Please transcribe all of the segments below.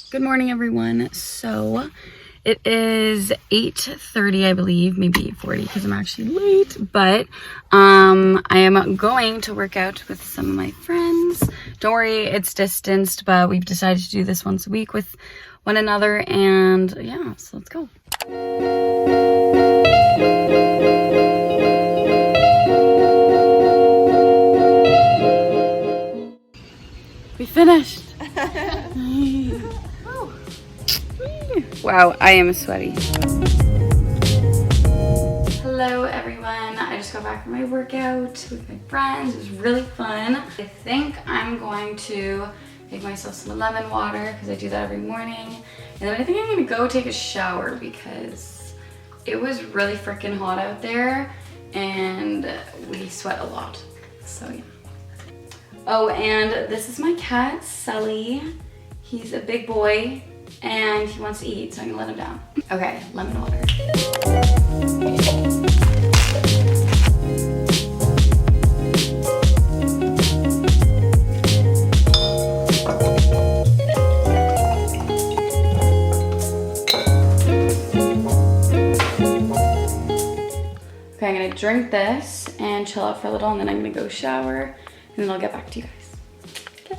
Good morning, everyone. So it is 8:30, I believe, maybe 8:40 because I'm actually late, but I am going to work out with some of my friends. Don't worry, it's distanced, but we've decided to do this once a week with one another, and yeah, so let's go. We finished. Wow, I am sweaty. Hello everyone, I just got back from my workout with my friends. It was really fun. I think I'm going to make myself some lemon water because I do that every morning. And then I think I'm gonna go take a shower because it was really freaking hot out there and we sweat a lot, so yeah. Oh, and this is my cat, Sully. He's a big boy and he wants to eat, so I'm gonna let him down. Okay, lemon water. Okay, I'm gonna drink this and chill out for a little, and then I'm gonna go shower, and then I'll get back to you guys. Okay.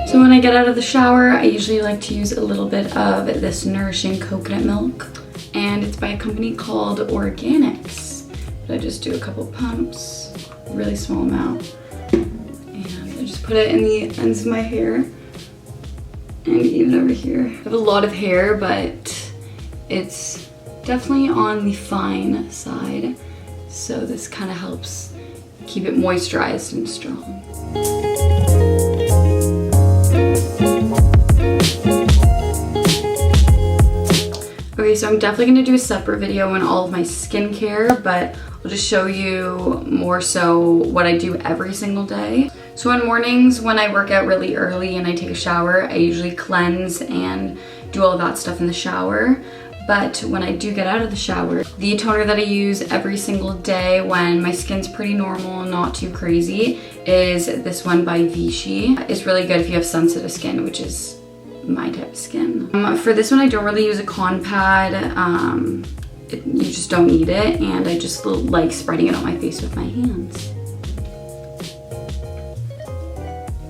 So when I get out of the shower, I usually like to use a little bit of this Nourishing coconut milk, and it's by a company called Organics. But I just do a couple pumps, really small amount, and I just put it in the ends of my hair and even over here. I have a lot of hair, but it's definitely on the fine side, so this kind of helps keep it moisturized and strong. Okay, so I'm definitely gonna do a separate video on all of my skincare, but I'll just show you more so what I do every single day. So in mornings when I work out really early and I take a shower, I usually cleanse and do all of that stuff in the shower. But when I do get out of the shower, the toner that I use every single day when my skin's pretty normal and not too crazy is this one by Vichy. It's really good if you have sensitive skin, which is my type of skin. For this one, I don't really use a con pad. You just don't need it, and I just like spreading it on my face with my hands.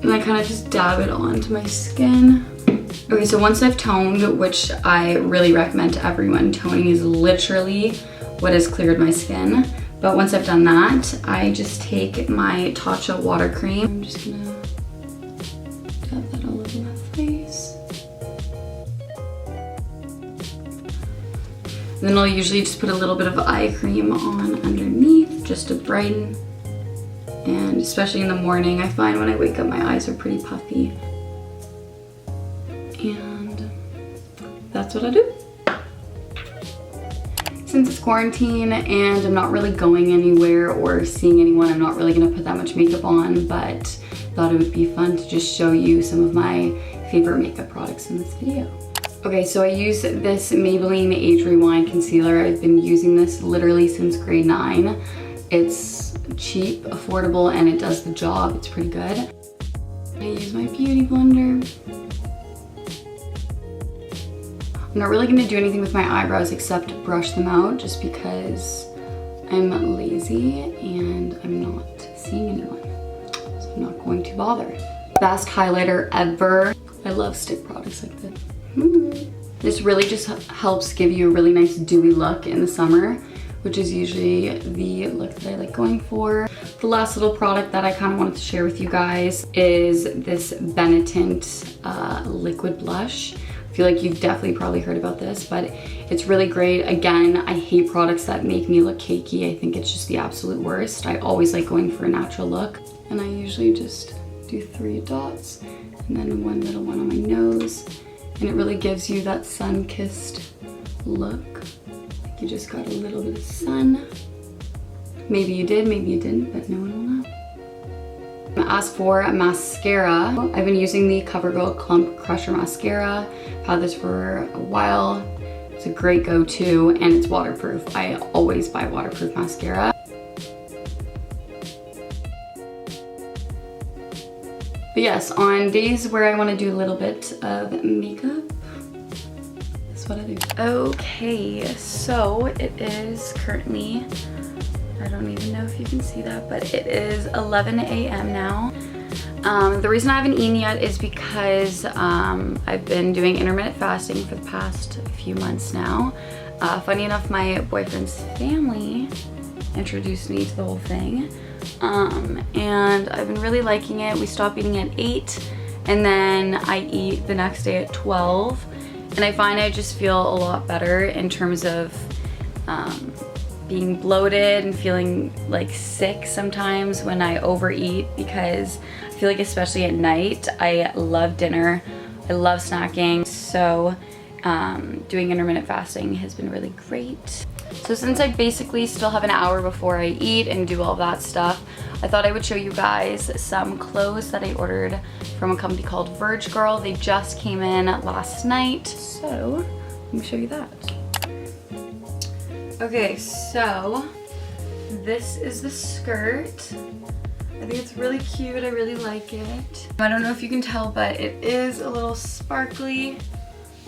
And I kind of just dab it onto my skin. Okay, so once I've toned, which I really recommend to everyone, toning is literally what has cleared my skin. But once I've done that, I just take my Tatcha water cream. I'm just gonna dab that all over my face. And then I'll usually just put a little bit of eye cream on underneath just to brighten. And especially in the morning, I find when I wake up my eyes are pretty puffy. And that's what I do. Since it's quarantine and I'm not really going anywhere or seeing anyone, I'm not really gonna put that much makeup on, but thought it would be fun to just show you some of my favorite makeup products in this video. Okay, so I use this Maybelline Age Rewind Concealer. I've been using this literally since grade 9. It's cheap, affordable, and it does the job. It's pretty good. I use my beauty blender. I'm not really gonna do anything with my eyebrows except brush them out, just because I'm lazy and I'm not seeing anyone, so I'm not going to bother. Best highlighter ever. I love stick products like this. This really just helps give you a really nice dewy look in the summer, which is usually the look that I like going for. The last little product that I kind of wanted to share with you guys is this Benetint liquid blush. I feel like you've definitely probably heard about this, but it's really great. Again, I hate products that make me look cakey. I think it's just the absolute worst. I always like going for a natural look, and I usually just do 3 dots and then one little one on my nose, and it really gives you that sun-kissed look. Like you just got a little bit of sun. Maybe you did, maybe you didn't, but no one will know. As for mascara, I've been using the CoverGirl Clump Crusher Mascara. I've had this for a while. It's a great go-to and it's waterproof. I always buy waterproof mascara. But yes, on days where I want to do a little bit of makeup, that's what I do. Okay, so it is currently, I don't even know if you can see that, but it is 11 a.m. now. The reason I haven't eaten yet is because I've been doing intermittent fasting for the past few months now. Funny enough, my boyfriend's family introduced me to the whole thing. And I've been really liking it. We stop eating at 8 and then I eat the next day at 12. And I find I just feel a lot better in terms of being bloated and feeling like sick sometimes when I overeat, because I feel like especially at night, I love dinner, I love snacking. So doing intermittent fasting has been really great. So since I basically still have an hour before I eat and do all that stuff, I thought I would show you guys some clothes that I ordered from a company called Verge Girl. They just came in last night, so let me show you that. Okay, so this is the skirt. I think it's really cute, I really like it. I don't know if you can tell, but it is a little sparkly,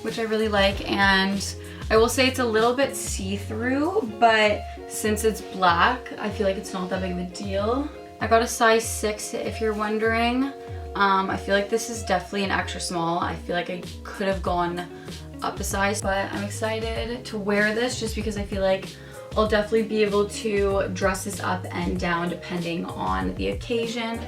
which I really like, and I will say it's a little bit see-through, but since it's black, I feel like it's not that big of a deal. I got a size 6 if you're wondering. I feel like this is definitely an extra small. I feel like I could have gone up a size, but I'm excited to wear this just because I feel like I'll definitely be able to dress this up and down depending on the occasion.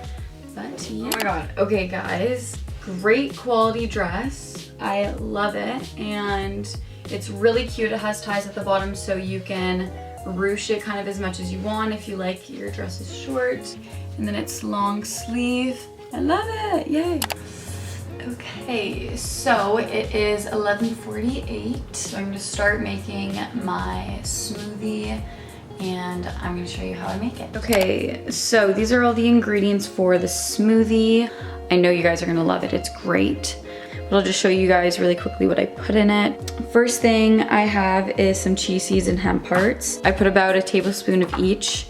But yeah. Oh my god. Okay guys, great quality dress. I love it, and it's really cute. It has ties at the bottom so you can ruche it kind of as much as you want if you like your dresses short. And then it's long sleeve. I love it, yay. Okay, so it is 11:48. So I'm gonna start making my smoothie and I'm gonna show you how I make it. Okay, so these are all the ingredients for the smoothie. I know you guys are gonna love it, it's great. But I'll just show you guys really quickly what I put in it. First thing I have is some chia seeds and hemp hearts. I put about a tablespoon of each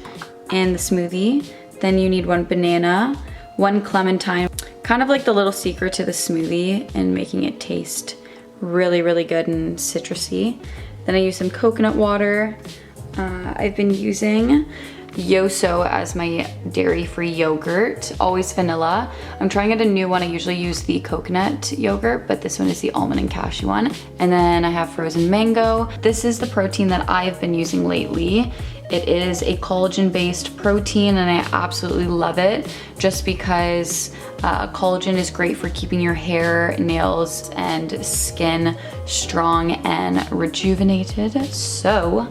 in the smoothie. Then you need 1 banana, 1 clementine. Kind of like the little secret to the smoothie and making it taste really, really good and citrusy. Then I use some coconut water. I've been using Yoso as my dairy-free yogurt, always vanilla. I'm trying out a new one. I usually use the coconut yogurt, but this one is the almond and cashew one. And then I have frozen mango. This is the protein that I've been using lately. It is a collagen-based protein and I absolutely love it just because collagen is great for keeping your hair, nails, and skin strong and rejuvenated. So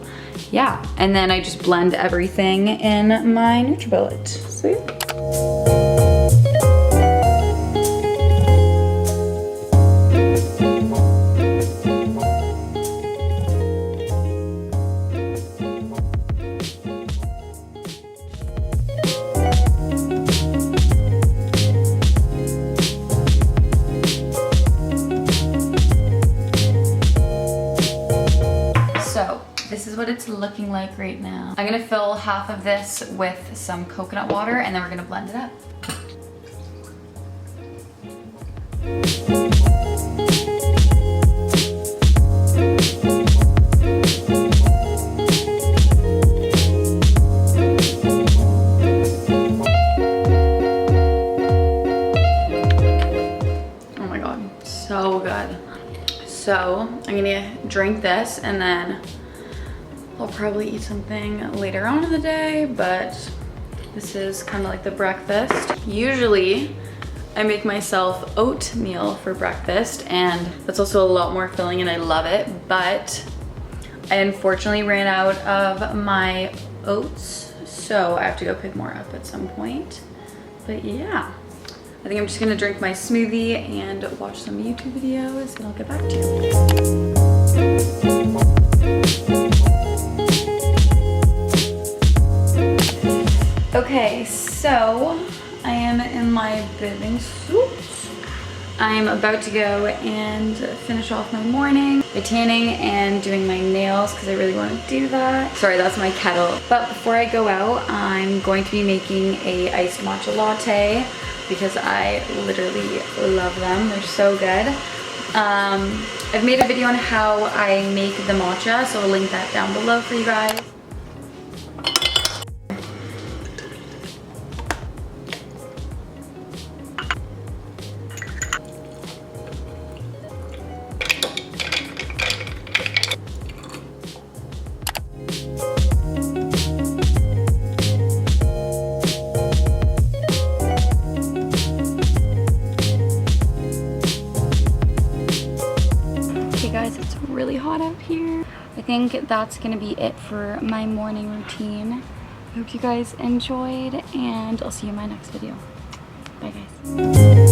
yeah, and then I just blend everything in my NutriBullet. So yeah. This is what it's looking like right now. I'm gonna fill half of this with some coconut water and then we're gonna blend it up. So I'm gonna drink this and then I'll probably eat something later on in the day, but this is kind of like the breakfast. Usually I make myself oatmeal for breakfast, and that's also a lot more filling and I love it, but I unfortunately ran out of my oats, so I have to go pick more up at some point. But yeah, I think I'm just gonna drink my smoothie and watch some YouTube videos and I'll get back to you. Okay, so I am in my bathing suit. I'm about to go and finish off my morning by tanning and doing my nails because I really want to do that. Sorry, that's my kettle. But before I go out, I'm going to be making a iced matcha latte because I literally love them. They're so good. I've made a video on how I make the matcha, so I'll link that down below for you guys. Guys, it's really hot out here. I think that's gonna be it for my morning routine. I hope you guys enjoyed and I'll see you in my next video. Bye guys.